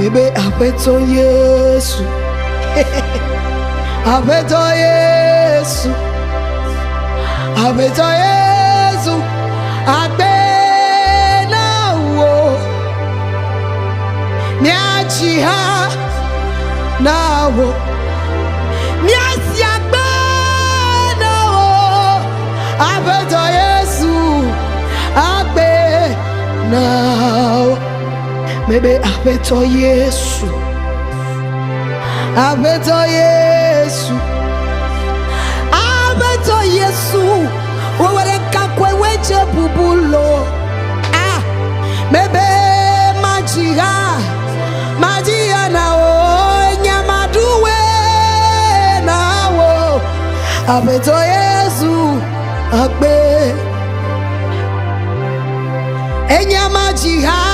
Bebe apeto Yesu. Apeto Yesu. Apeto Yesu. Agbe na wo. Miachi ha na wo. Miasi agbe na wo. Apeto Yesu. Agbe na wo. Bebe apeto Yesu. Apeto Yesu. Apeto Yesu. Wawere kakwe weche bubulo. Ah. Bebe majiha. Majiha na o. Nyamaduwe na o. Apeto Yesu. Agbe. Enyamajiha.